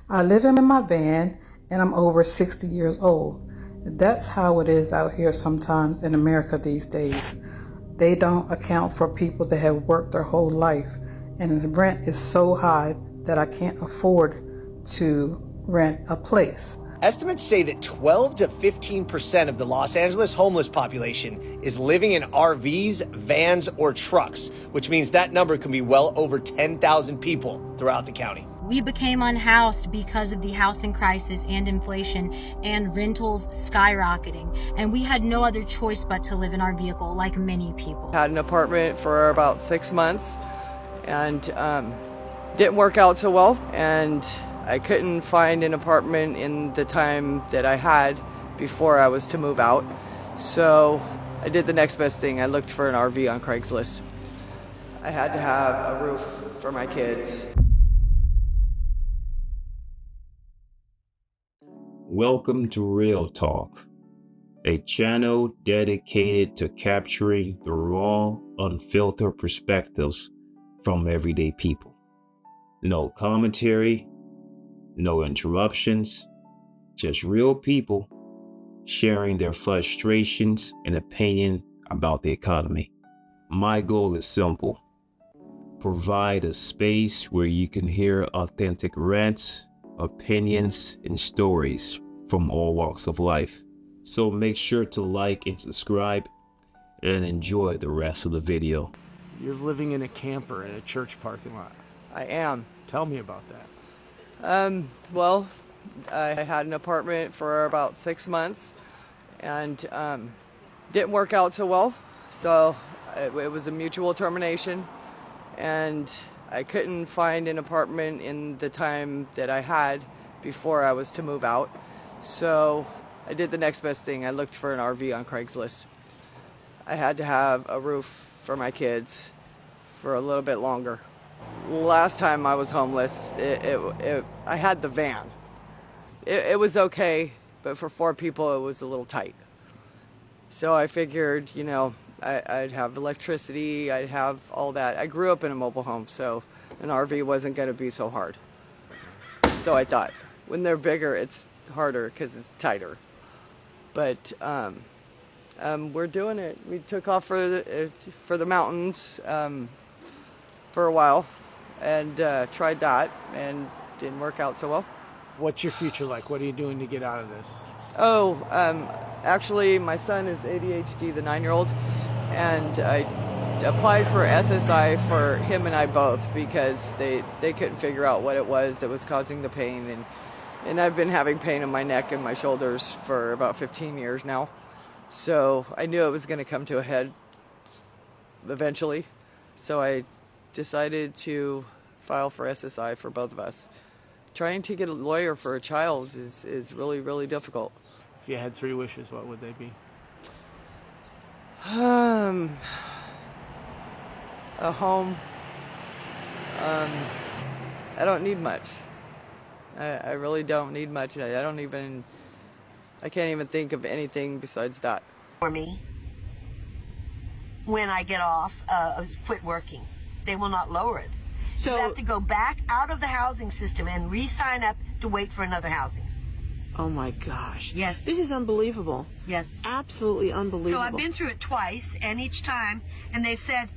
I live in my van and I'm over 60 years old. That's how it is out here sometimes in America these days. They don't account for people that have worked their whole life, and the rent is so high that I can't afford to rent a place. Estimates say that 12 to 15% of the Los Angeles homeless population is living in RVs, vans, or trucks, which means that number can be well over 10,000 people throughout the county. We became unhoused because of the housing crisis and inflation and rentals skyrocketing. And we had no other choice but to live in our vehicle like many people. Had an apartment for about 6 months and didn't work out so well. And I couldn't find an apartment in the time that I had before I was to move out. So I did the next best thing. I looked for an RV on Craigslist. I had to have a roof for my kids. Welcome to Real Talk, a channel dedicated to capturing the raw, unfiltered perspectives from everyday people. No commentary, no interruptions, just real people sharing their frustrations and opinion about the economy. My goal is simple: provide a space where you can hear authentic rants, opinions, and stories from all walks of life. So make sure to like and subscribe and enjoy the rest of the video. You're living in a camper in a church parking lot. I am. Tell me about that. Well, I had an apartment for about 6 months and didn't work out so well. So it was a mutual termination, and I couldn't find an apartment in the time that I had before I was to move out. So I did the next best thing. I looked for an RV on Craigslist. I had to have a roof for my kids for a little bit longer. Last time I was homeless, I had the van. It was okay, but for 4 people it was a little tight. So I figured, I'd have electricity, I'd have all that. I grew up in a mobile home, so an RV wasn't going to be so hard. So I thought, when they're bigger, it's harder because it's tighter. But we're doing it. We took off for the mountains for a while and tried that, and didn't work out so well. What's your future like? What are you doing to get out of this? Actually, my son is ADHD, the 9-year-old, and I applied for SSI for him and I both because they couldn't figure out what it was that was causing the pain, and I've been having pain in my neck and my shoulders for about 15 years now. So I knew it was going to come to a head eventually. So I decided to file for SSI for both of us. Trying to get a lawyer for a child is really, really difficult. If you had 3 wishes, what would they be? A home. I don't need much. I really don't need much. I can't even think of anything besides that. For me, when I get off, quit working, they will not lower it. So you have to go back out of the housing system and re-sign up to wait for another housing. Oh my gosh. Yes. This is unbelievable. Yes. Absolutely unbelievable. So I've been through it twice, and each time, and they said,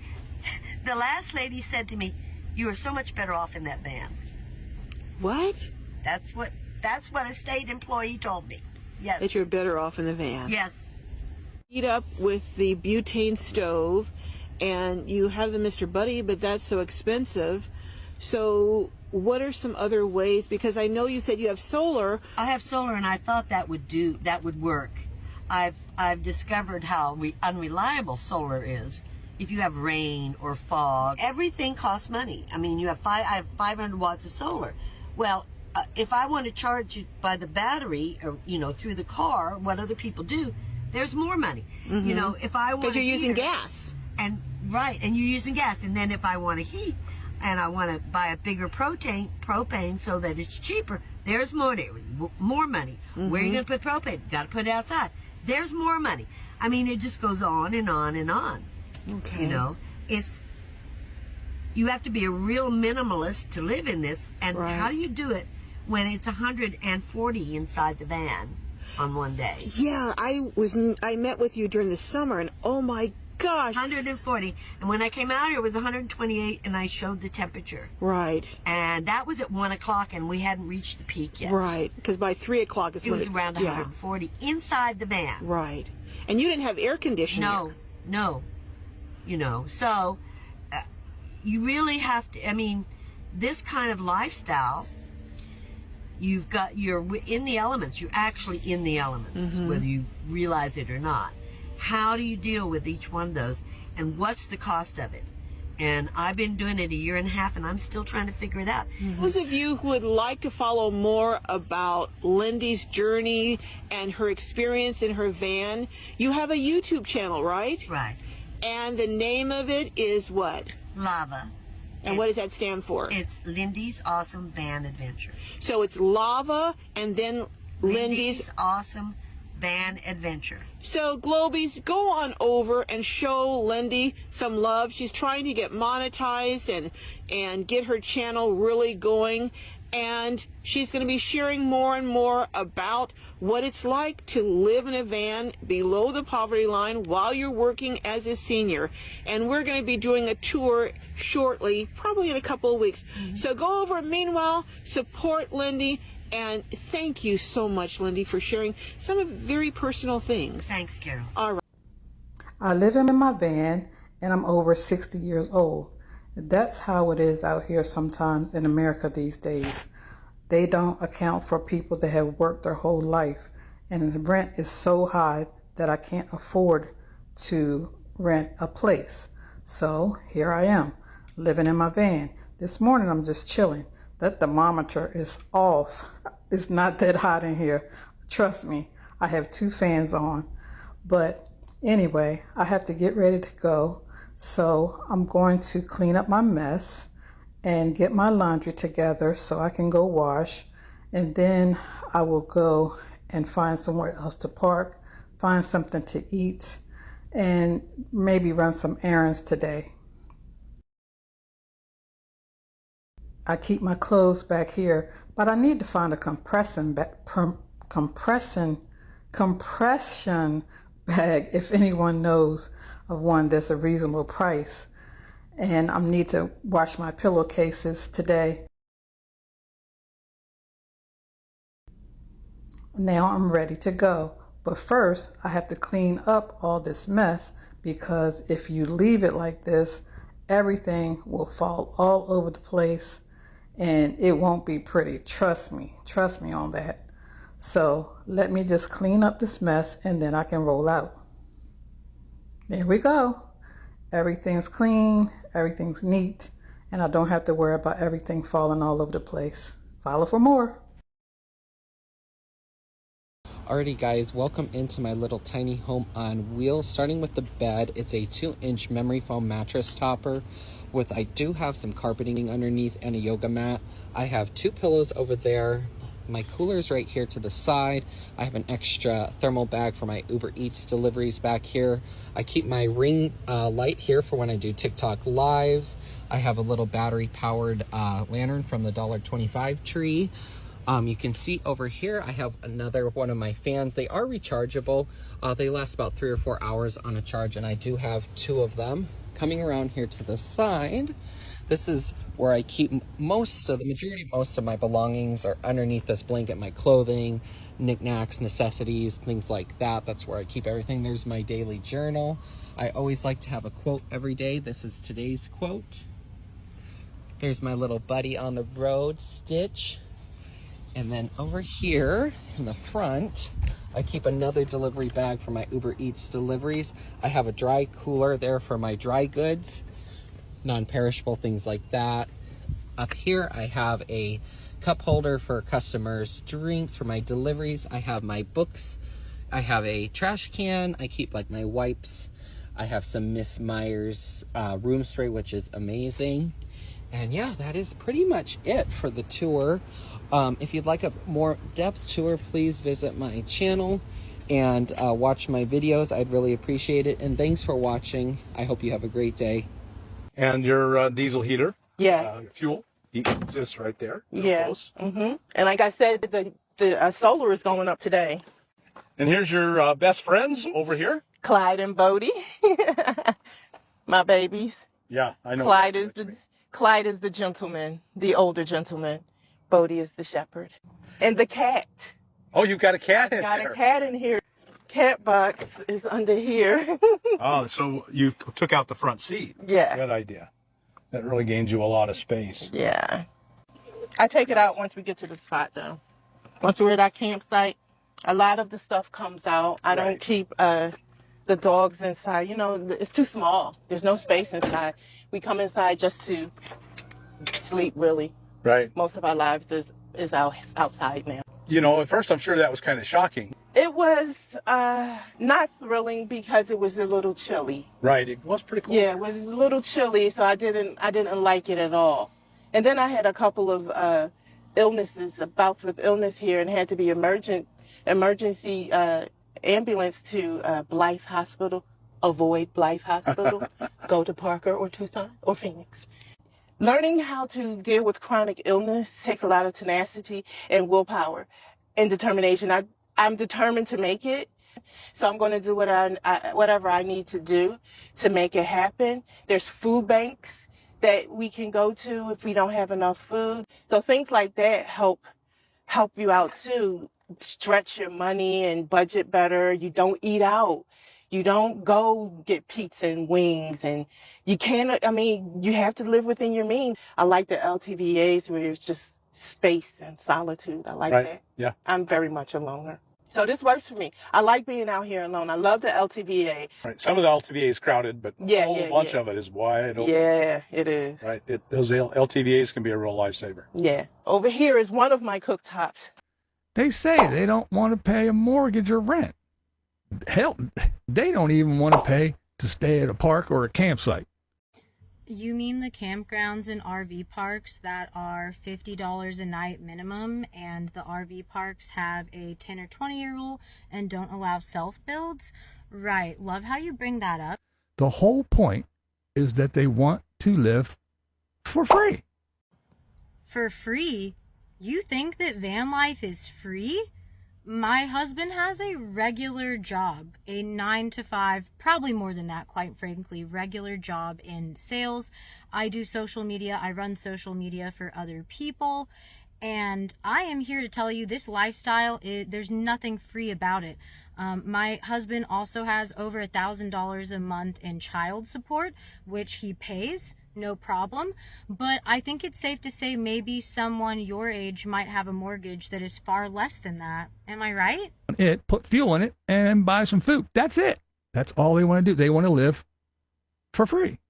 the last lady said to me, "You are so much better off in that van." What? That's what a state employee told me. Yes. That you're better off in the van. Yes. Heat up with the butane stove, and you have the Mr. Buddy, but that's so expensive. So what are some other ways? Because I know you said you have solar. I have solar, and I thought that would work. I've discovered how unreliable solar is. If you have rain or fog, everything costs money. I mean, I have 500 watts of solar. Well, if I want to charge it by the battery, or through the car, what other people do, there's more money. Mm-hmm. If I want, because you're using gas, and you're using gas, and then if I want to heat, and I want to buy a bigger propane so that it's cheaper, there's more money. Mm-hmm. Where are you going to put propane? Got to put it outside. There's more money. I mean, it just goes on and on and on. Okay. You have to be a real minimalist to live in this. And right. How do you do it when it's 140 inside the van on one day. Yeah, I met with you during the summer, and oh my gosh. 140. And when I came out here, it was 128, and I showed the temperature. Right. And that was at 1 o'clock, and we hadn't reached the peak yet. Right, because by 3 o'clock it was around 140 inside the van. Right. And you didn't have air conditioning. No. You know, so you really have to, I mean, this kind of lifestyle, you're in the elements. You're actually in the elements, whether you realize it or not. How do you deal with each one of those, and what's the cost of it? And I've been doing it a year and a half, and I'm still trying to figure it out. Those of you who would like to follow more about Lindy's journey and her experience in her van, you have a YouTube channel, right? Right. And the name of it is what? Lava. And what does that stand for? It's Lindy's Awesome Van Adventure. So it's Lava and then Lindy's Awesome Van Adventure. So Globies, go on over and show Lindy some love. She's trying to get monetized and get her channel really going. And she's going to be sharing more and more about what it's like to live in a van below the poverty line while you're working as a senior. And we're going to be doing a tour shortly, probably in a couple of weeks. So go over, meanwhile, support Lindy. And thank you so much, Lindy, for sharing some very personal things. Thanks, Carol. All right. I live in my van, and I'm over 60 years old. That's how it is out here sometimes in America these days. They don't account for people that have worked their whole life, and the rent is so high that I can't afford to rent a place. So here I am, living in my van. This morning I'm just chilling. The thermometer is off. It's not that hot in here. Trust me, I have 2 fans on. But anyway, I have to get ready to go. So I'm going to clean up my mess and get my laundry together so I can go wash. And then I will go and find somewhere else to park, find something to eat, and maybe run some errands today. I keep my clothes back here, but I need to find a compression bag if anyone knows of one that's a reasonable price. And I need to wash my pillowcases today. Now I'm ready to go. But first, I have to clean up all this mess, because if you leave it like this, everything will fall all over the place and it won't be pretty. Trust me on that. So let me just clean up this mess and then I can roll out. There we go. Everything's clean, everything's neat, and I don't have to worry about everything falling all over the place. Follow for more. Alrighty guys, welcome into my little tiny home on wheels. Starting with the bed, it's a 2-inch memory foam mattress topper with, I do have some carpeting underneath and a yoga mat. I have 2 pillows over there. My cooler's right here to the side. I have an extra thermal bag for my Uber Eats deliveries back here. I keep my ring light here for when I do TikTok lives. I have a little battery powered lantern from the $1.25 tree. You can see over here I have another one of my fans. They are rechargeable. They last about 3 or 4 hours on a charge, and I do have 2 of them. Coming around here to the side, this is where I keep most of my belongings are underneath this blanket. My clothing, knickknacks, necessities, things like that. That's where I keep everything. There's my daily journal. I always like to have a quote every day. This is today's quote. There's my little buddy on the road, Stitch. And then over here in the front, I keep another delivery bag for my Uber Eats deliveries. I have a dry cooler there for my dry goods, non-perishable things like that. Up here, I have a cup holder for customers' drinks for my deliveries. I have my books. I have a trash can. I keep like my wipes. I have some Miss Meyer's room spray, which is amazing. And yeah, that is pretty much it for the tour. If you'd like a more depth tour, please visit my channel and watch my videos. I'd really appreciate it. And thanks for watching. I hope you have a great day. And your diesel heater? Yeah. Fuel? He exists right there. Yeah. Close. And like I said, the solar is going up today. And here's your best friends over here. Clyde and Bodie, my babies. Yeah, I know. Clyde is the gentleman, the older gentleman. Bodie is the shepherd, and the cat. Oh, you've got a cat in Got there. a cat in here. Cat box is under here. Oh, so you took out the front seat. Yeah. Good idea. That really gains you a lot of space. Yeah. I take it out once we get to the spot, though. Once we're at our campsite, a lot of the stuff comes out. I don't keep the dogs inside. You know, it's too small. There's no space inside. We come inside just to sleep, really. Right. Most of our lives is outside now. You know, at first I'm sure that was kind of shocking. It was not thrilling because it was a little chilly. Right. It was pretty cool. Yeah, it was a little chilly, so I didn't like it at all. And then I had a couple of bouts with illness here, and had to be emergency ambulance to Blythe Hospital. Avoid Blythe Hospital. Go to Parker or Tucson or Phoenix. Learning how to deal with chronic illness takes a lot of tenacity and willpower and determination. I'm determined to make it, so I'm going to do whatever I need to do to make it happen. There's food banks that we can go to if we don't have enough food. So things like that help you out too. Stretch your money and budget better. You don't eat out. You don't go get pizza and wings, and you have to live within your means. I like the LTVAs where it's just space and solitude. I like that. Yeah. I'm very much a loner. So this works for me. I like being out here alone. I love the LTVA. Right. Some of the LTVA is crowded, but a whole bunch of it is wide open. Yeah, it is. Right. Those LTVAs can be a real lifesaver. Yeah. Over here is one of my cooktops. They say they don't want to pay a mortgage or rent. Hell, they don't even want to pay to stay at a park or a campsite. You mean the campgrounds and RV parks that are $50 a night minimum, and the RV parks have a 10 or 20-year rule and don't allow self-builds? Right. Love how you bring that up. The whole point is that they want to live for free. For free? You think that van life is free? My husband has a regular job, a 9 to 5, probably more than that, quite frankly, regular job in sales. I do social media. I run social media for other people. And I am here to tell you this lifestyle, there's nothing free about it. My husband also has over $1,000 a month in child support, which he pays, no problem. But I think it's safe to say maybe someone your age might have a mortgage that is far less than that. Am I right? Put fuel in it and buy some food. That's it. That's all they want to do. They want to live for free.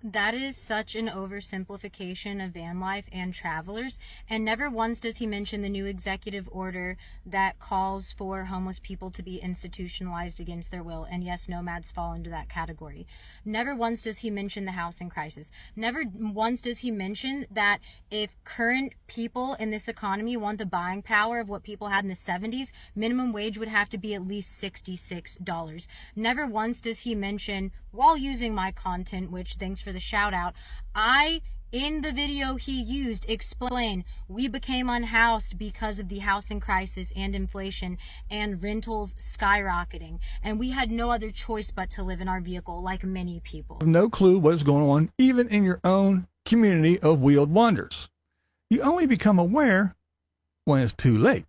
That is such an oversimplification of van life and travelers, and never once does he mention the new executive order that calls for homeless people to be institutionalized against their will, and yes, nomads fall into that category. Never once does he mention the housing crisis. Never once does he mention that if current people in this economy want the buying power of what people had in the 70s, minimum wage would have to be at least $66. Never once does he mention, while using my content, which thanks for the shout out, in the video he used, explain we became unhoused because of the housing crisis and inflation and rentals skyrocketing, and we had no other choice but to live in our vehicle like many people. No clue what's going on, even in your own community of wheeled wonders. You only become aware when it's too late.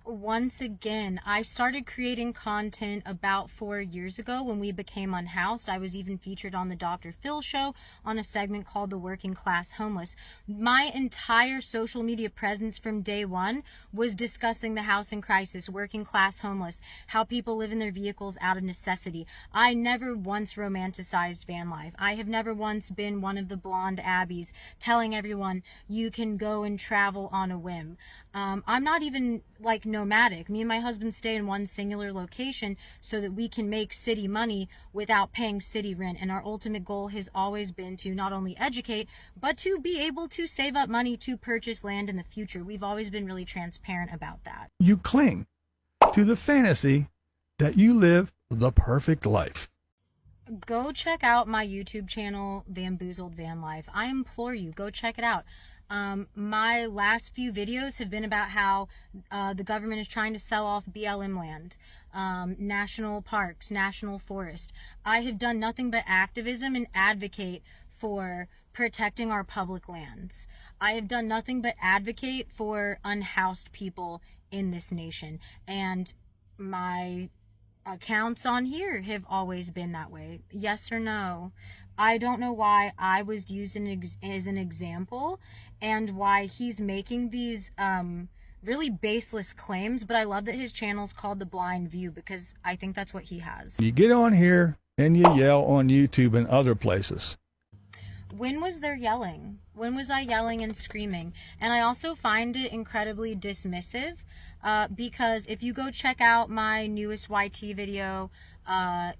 Once again, I started creating content about 4 years ago when we became unhoused. I was even featured on the Dr. Phil show on a segment called The Working Class Homeless. My entire social media presence from day one was discussing the housing crisis, working class homeless, how people live in their vehicles out of necessity. I never once romanticized van life. I have never once been one of the blonde Abbeys telling everyone you can go and travel on a whim. I'm not even like nomadic. Me and my husband stay in one singular location so that we can make city money without paying city rent. And our ultimate goal has always been to not only educate, but to be able to save up money to purchase land in the future. We've always been really transparent about that. You cling to the fantasy that you live the perfect life. Go check out my YouTube channel, Bamboozled Van Life. I implore you, go check it out. My last few videos have been about how the government is trying to sell off BLM land, national parks, national forest. I have done nothing but activism and advocate for protecting our public lands. I have done nothing but advocate for unhoused people in this nation. And my accounts on here have always been that way. Yes or no? I don't know why I was used as an example and why he's making these really baseless claims, but I love that his channel's called The Blind View because I think that's what he has. You get on here and you yell on YouTube and other places. When was there yelling? When was I yelling and screaming? And I also find it incredibly dismissive because if you go check out my newest YT video,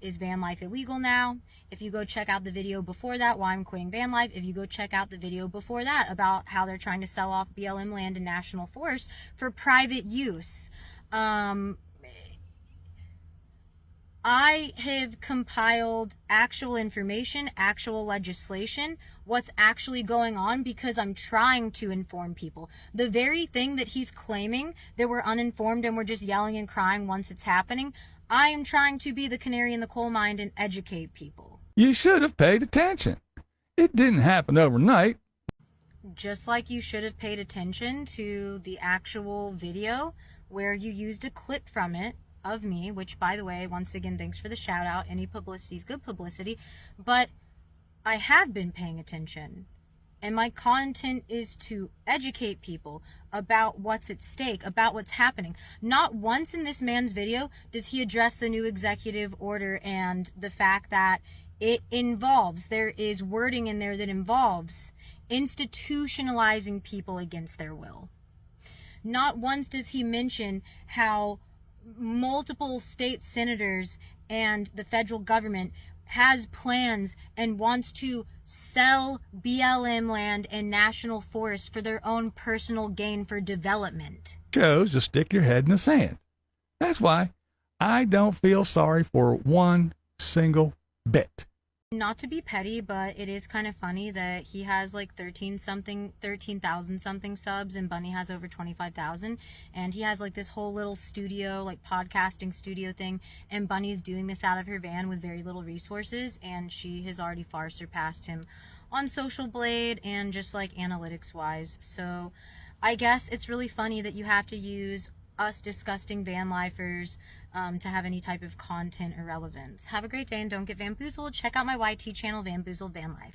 is van life illegal now? If you go check out the video before that, why I'm quitting van life, if you go check out the video before that about how they're trying to sell off BLM land and national forest for private use, I have compiled actual information, actual legislation, what's actually going on because I'm trying to inform people. The very thing that he's claiming that we're uninformed and we're just yelling and crying once it's happening, I am trying to be the canary in the coal mine and educate people. You should have paid attention. It didn't happen overnight. Just like you should have paid attention to the actual video where you used a clip from it of me, which, by the way, once again, thanks for the shout out. Any publicity is good publicity, but I have been paying attention, and my content is to educate people about what's at stake, about what's happening. Not once in this man's video does he address the new executive order and the fact that there is wording in there that involves institutionalizing people against their will. Not once does he mention how multiple state senators and the federal government has plans and wants to sell BLM land and national forests for their own personal gain for development. Chose to stick your head in the sand. That's why I don't feel sorry for one single bit. Not to be petty, but it is kind of funny that he has like 13,000 something subs and Bunny has over 25,000, and he has like this whole little studio, like podcasting studio thing, and Bunny's doing this out of her van with very little resources, and she has already far surpassed him on Social Blade and just like analytics wise. So I guess it's really funny that you have to use us disgusting van lifers to have any type of content or relevance. Have a great day and don't get bamboozled. Check out my YT channel, Bamboozled Van Life.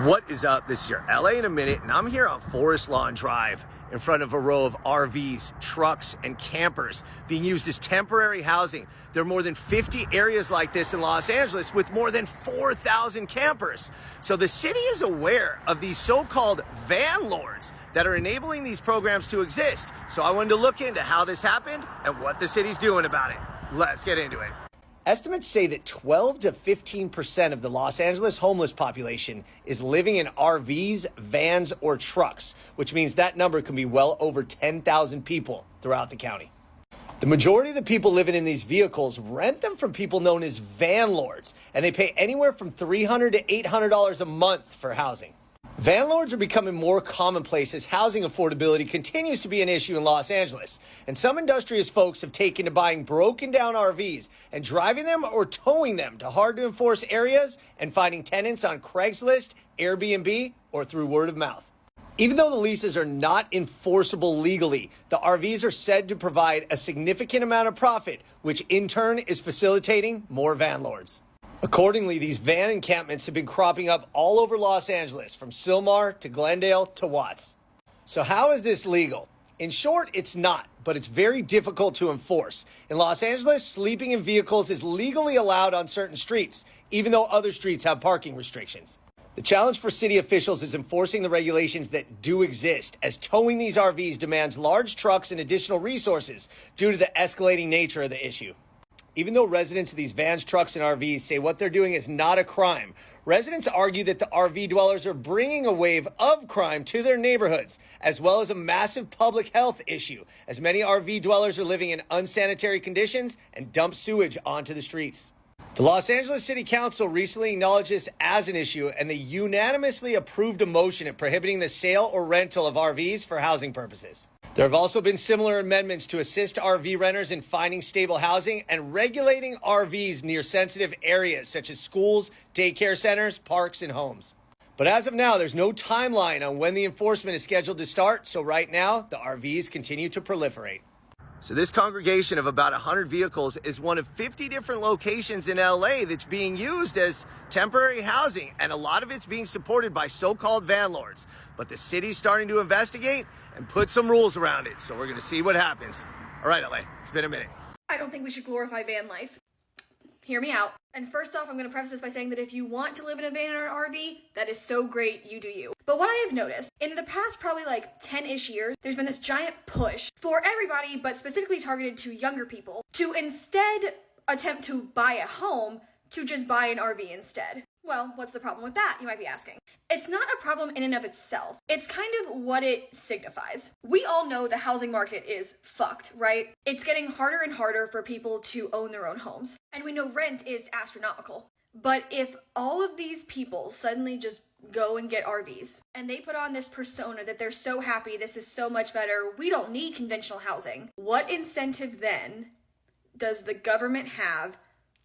What is up? This is your LA in a minute, and I'm here on Forest Lawn Drive in front of a row of RVs, trucks, and campers being used as temporary housing. There are more than 50 areas like this in Los Angeles with more than 4,000 campers. So the city is aware of these so-called van lords that are enabling these programs to exist. So I wanted to look into how this happened and what the city's doing about it. Let's get into it. Estimates say that 12 to 15% of the Los Angeles homeless population is living in RVs, vans, or trucks, which means that number can be well over 10,000 people throughout the county. The majority of the people living in these vehicles rent them from people known as van lords, and they pay anywhere from $300 to $800 a month for housing. Van lords are becoming more commonplace as housing affordability continues to be an issue in Los Angeles, and some industrious folks have taken to buying broken down RVs and driving them or towing them to hard to enforce areas and finding tenants on Craigslist, Airbnb, or through word of mouth. Even though the leases are not enforceable legally, the RVs are said to provide a significant amount of profit, which in turn is facilitating more van lords. Accordingly, these van encampments have been cropping up all over Los Angeles, from Sylmar to Glendale to Watts. So how is this legal? In short, it's not, but it's very difficult to enforce. In Los Angeles, sleeping in vehicles is legally allowed on certain streets, even though other streets have parking restrictions. The challenge for city officials is enforcing the regulations that do exist, as towing these RVs demands large trucks and additional resources due to the escalating nature of the issue. Even though residents of these vans, trucks, and RVs say what they're doing is not a crime, residents argue that the RV dwellers are bringing a wave of crime to their neighborhoods, as well as a massive public health issue, as many RV dwellers are living in unsanitary conditions and dump sewage onto the streets. The Los Angeles City Council recently acknowledged this as an issue, and they unanimously approved a motion prohibiting the sale or rental of RVs for housing purposes. There have also been similar amendments to assist RV renters in finding stable housing and regulating RVs near sensitive areas such as schools, daycare centers, parks, and homes. But as of now, there's no timeline on when the enforcement is scheduled to start, so right now, the RVs continue to proliferate. So this congregation of about 100 vehicles is one of 50 different locations in LA that's being used as temporary housing, and a lot of it's being supported by so-called vanlords. But the city's starting to investigate and put some rules around it, so we're gonna see what happens. All right, LA, it's been a minute. I don't think we should glorify van life. Hear me out. And first off, I'm going to preface this by saying that if you want to live in a van or an RV, that is so great, you do you. But what I have noticed, in the past probably like 10-ish years, there's been this giant push for everybody, but specifically targeted to younger people, to instead attempt to buy a home, to just buy an RV instead. Well, what's the problem with that, you might be asking? It's not a problem in and of itself. It's kind of what it signifies. We all know the housing market is fucked, right? It's getting harder and harder for people to own their own homes. And we know rent is astronomical. But if all of these people suddenly just go and get RVs, and they put on this persona that they're so happy, this is so much better, we don't need conventional housing, what incentive then does the government have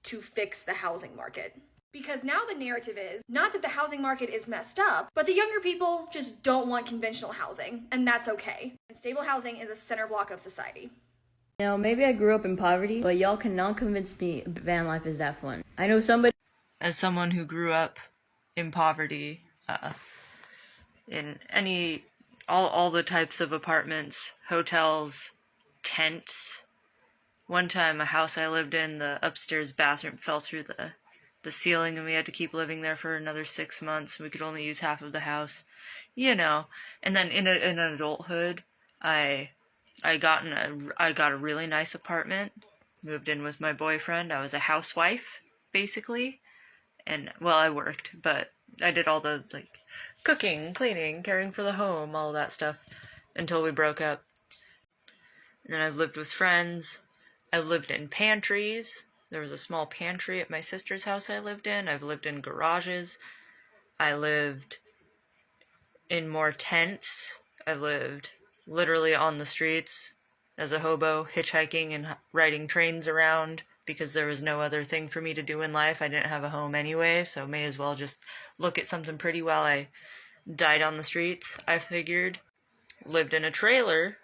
to fix the housing market? Because now the narrative is not that the housing market is messed up, but the younger people just don't want conventional housing, and that's okay. And stable housing is a center block of society. You know, maybe I grew up in poverty, but y'all cannot convince me van life is that fun. I know somebody. As someone who grew up in poverty, in all the types of apartments, hotels, tents. One time, a house I lived in, the upstairs bathroom fell through the ceiling, and we had to keep living there for another 6 months. We could only use half of the house, you know. And then in adulthood, I got a really nice apartment, moved in with my boyfriend. I was a housewife, basically, and well, I worked, but I did all the cooking, cleaning, caring for the home, all of that stuff until we broke up. And then I've lived with friends. I've lived in pantries. There was a small pantry at my sister's house I lived in. I've lived in garages. I lived in more tents. I lived literally on the streets as a hobo, hitchhiking and riding trains around because there was no other thing for me to do in life. I didn't have a home anyway, so may as well just look at something pretty while I died on the streets, I figured. Lived in a trailer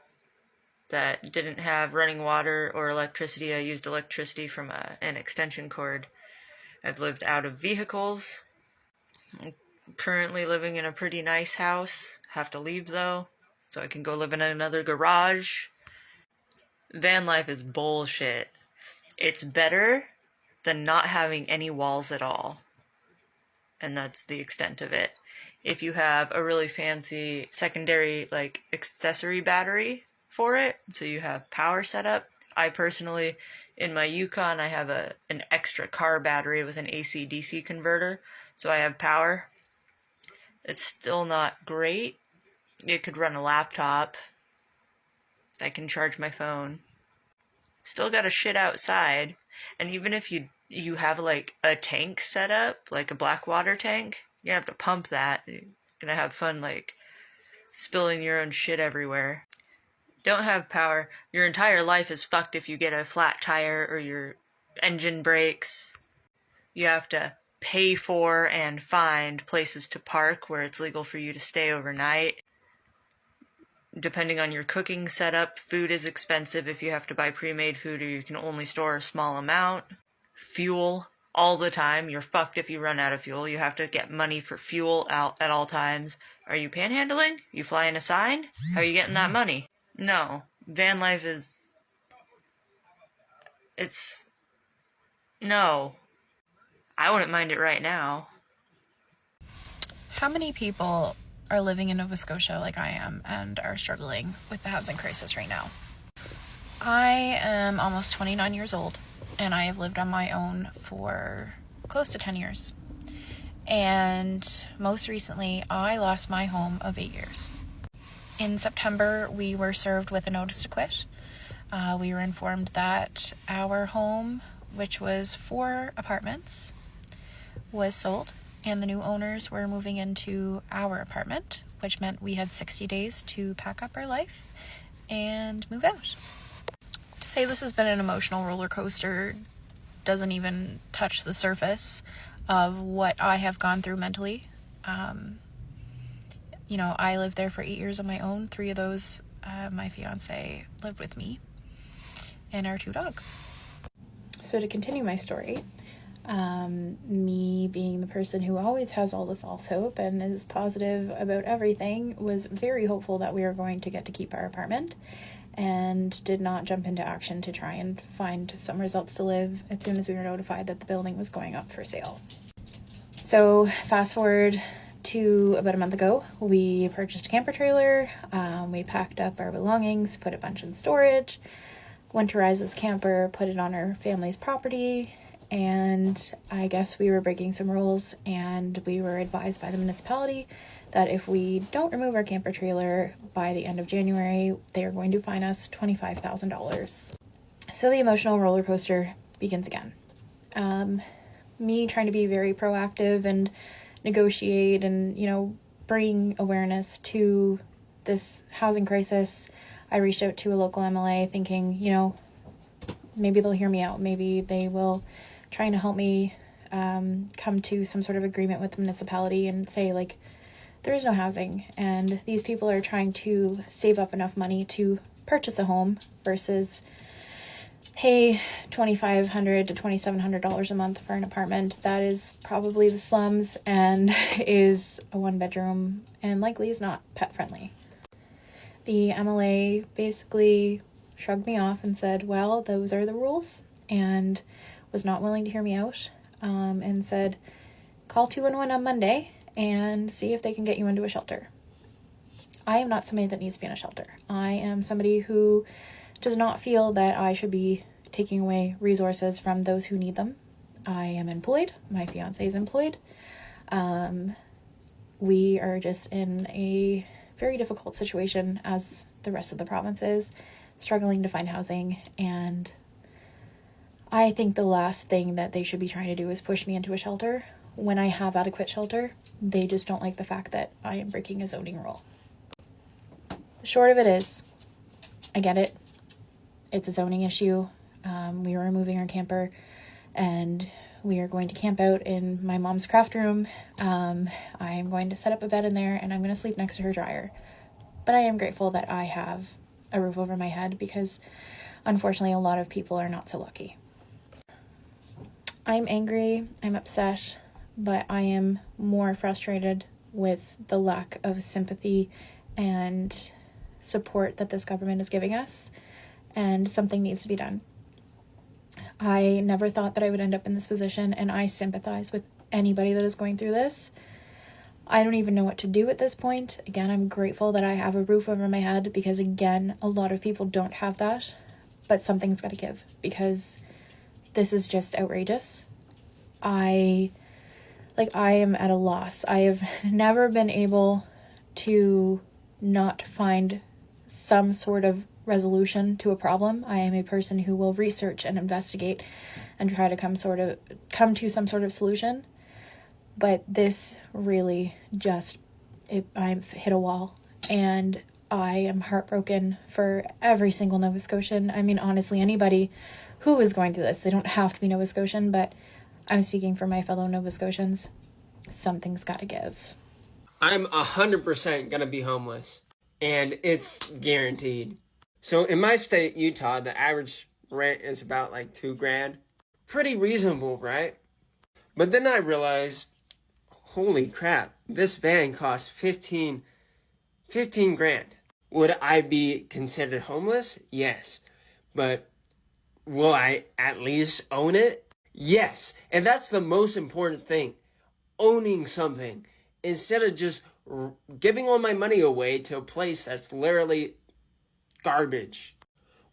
that didn't have running water or electricity. I used electricity from an extension cord. I've lived out of vehicles. I'm currently living in a pretty nice house. Have to leave though, so I can go live in another garage. Van life is bullshit. It's better than not having any walls at all. And that's the extent of it. If you have a really fancy secondary, accessory battery for it, so you have power set up. I personally, in my Yukon, I have an extra car battery with an AC-DC converter, so I have power. It's still not great. It could run a laptop. I can charge my phone. Still gotta shit outside, and even if you have a tank set up, like a black water tank, you have to pump that. You're gonna have fun spilling your own shit everywhere. Don't have power. Your entire life is fucked if you get a flat tire or your engine breaks. You have to pay for and find places to park where it's legal for you to stay overnight. Depending on your cooking setup, food is expensive if you have to buy pre-made food or you can only store a small amount. Fuel, all the time. You're fucked if you run out of fuel. You have to get money for fuel out at all times. Are you panhandling? You flying a sign? How are you getting that money? No. Van life is... No. I wouldn't mind it right now. How many people are living in Nova Scotia like I am and are struggling with the housing crisis right now? I am almost 29 years old, and I have lived on my own for close to 10 years. And most recently, I lost my home of 8 years. In September, we were served with a notice to quit. We were informed that our home, which was 4 apartments, was sold, and the new owners were moving into our apartment, which meant we had 60 days to pack up our life and move out. To say this has been an emotional roller coaster doesn't even touch the surface of what I have gone through mentally. I lived there for 8 years on my own. 3 of those, my fiance lived with me, and our 2 dogs. So to continue my story, me being the person who always has all the false hope and is positive about everything, was very hopeful that we were going to get to keep our apartment, and did not jump into action to try and find somewhere else to live as soon as we were notified that the building was going up for sale. So fast forward to about a month ago, we purchased a camper trailer. We packed up our belongings, put a bunch in storage, winterized this camper, put it on our family's property, and I guess we were breaking some rules, and we were advised by the municipality that if we don't remove our camper trailer by the end of January, they are going to fine us $25,000. So the emotional roller coaster begins again. Me trying to be very proactive and negotiate and, bring awareness to this housing crisis. I reached out to a local MLA thinking, maybe they'll hear me out. Maybe they will try to help me come to some sort of agreement with the municipality and say, there is no housing, and these people are trying to save up enough money to purchase a home versus pay $2,500 to $2,700 a month for an apartment that is probably the slums and is a 1-bedroom and likely is not pet friendly. The MLA basically shrugged me off and said, well, those are the rules, and was not willing to hear me out, and said, call 211 on Monday and see if they can get you into a shelter. I am not somebody that needs to be in a shelter. I am somebody who does not feel that I should be taking away resources from those who need them. I am employed. My fiance is employed. We are just in a very difficult situation, as the rest of the province is, struggling to find housing, and I think the last thing that they should be trying to do is push me into a shelter when I have adequate shelter. They just don't like the fact that I am breaking a zoning rule. The short of it is, I get it. It's a zoning issue. We were moving our camper, and we are going to camp out in my mom's craft room. I am going to set up a bed in there, and I'm going to sleep next to her dryer. But I am grateful that I have a roof over my head, because unfortunately a lot of people are not so lucky. I'm angry, I'm upset, but I am more frustrated with the lack of sympathy and support that this government is giving us, and something needs to be done. I never thought that I would end up in this position, and I sympathize with anybody that is going through this. I don't even know what to do at this point. Again, I'm grateful that I have a roof over my head, because again, a lot of people don't have that, but something's got to give, because this is just outrageous. I am at a loss. I have never been able to not find some sort of resolution to a problem. I am a person who will research and investigate and try to come to some sort of solution. But this really I've hit a wall, and I am heartbroken for every single Nova Scotian. I mean, honestly, anybody who is going through this. They don't have to be Nova Scotian, but I'm speaking for my fellow Nova Scotians. Something's got to give. I'm 100% going to be homeless, and it's guaranteed. So in my state, Utah, the average rent is about $2,000. Pretty reasonable, right? But then I realized, holy crap, this van costs 15 grand. Would I be considered homeless? Yes. But will I at least own it? Yes. And that's the most important thing. Owning something instead of just giving all my money away to a place that's literally garbage.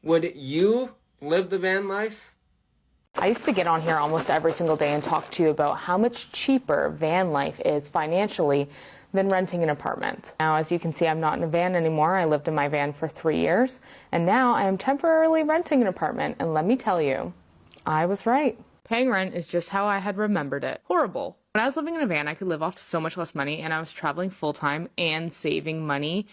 Would you live the van life? I used to get on here almost every single day and talk to you about how much cheaper van life is financially than renting an apartment. Now, as you can see, I'm not in a van anymore. I lived in my van for 3 years, and now I am temporarily renting an apartment, and let me tell you, I was right. Paying rent is just how I had remembered it. Horrible. When I was living in a van, I could live off so much less money, and I was traveling full-time and saving money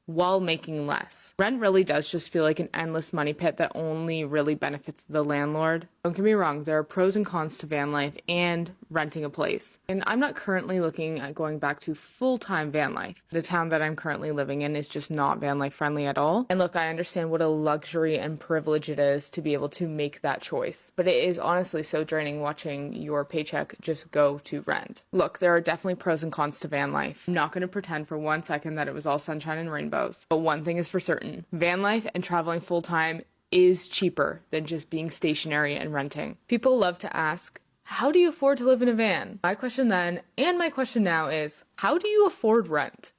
while making less. Rent really does just feel like an endless money pit that only really benefits the landlord. Don't get me wrong, there are pros and cons to van life and renting a place. And I'm not currently looking at going back to full-time van life. The town that I'm currently living in is just not van life friendly at all. And look, I understand what a luxury and privilege it is to be able to make that choice. But it is honestly so draining watching your paycheck just go to rent. Look, there are definitely pros and cons to van life. I'm not going to pretend for 1 second that it was all sunshine and rainbows. But one thing is for certain, van life and traveling full-time is cheaper than just being stationary and renting. People love to ask, how do you afford to live in a van? My question then, and my question now is, how do you afford rent?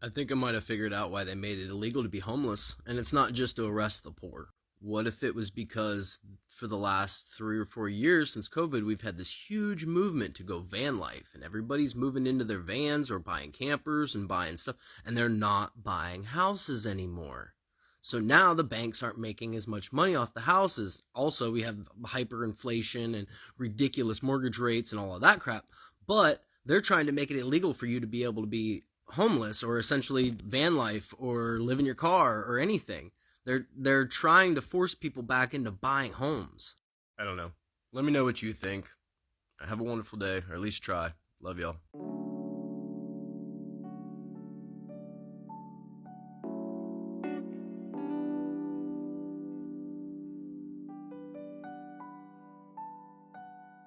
I think I might have figured out why they made it illegal to be homeless, and it's not just to arrest the poor. What if it was because for the last 3 or 4 years since COVID, we've had this huge movement to go van life, and everybody's moving into their vans or buying campers and buying stuff, and they're not buying houses anymore. So now the banks aren't making as much money off the houses. Also, we have hyperinflation and ridiculous mortgage rates and all of that crap, but they're trying to make it illegal for you to be able to be homeless or essentially van life or live in your car or anything. They're trying to force people back into buying homes. I don't know. Let me know what you think. Have a wonderful day, or at least try. Love y'all.